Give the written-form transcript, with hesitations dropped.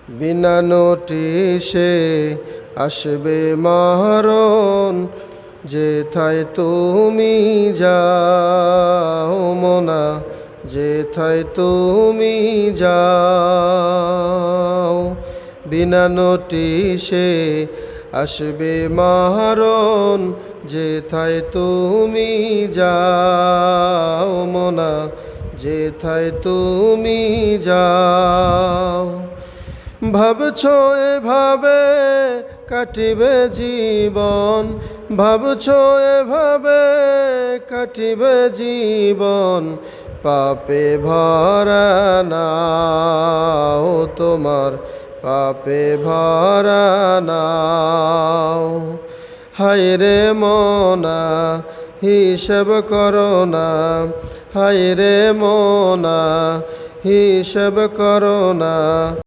বিনা নোটিশে আসবে মরণ, যেথায় তুমি যাও মোনা, যেথায় তুমি যাও। বিনা নোটিশে আসবে মরণ, যেথায় তুমি যাও মোনা, যেথায় তুমি যাও। ভাবছো এভাবে কাটিবে জীবন, ভাবছো এভাবে কাটিবে জীবন, পাপে ভরা নাও তোমার, পাপে ভরা নাও। হায়রে মোনা হিসাব করো না, হায়রে মোনা হিসাব করো না।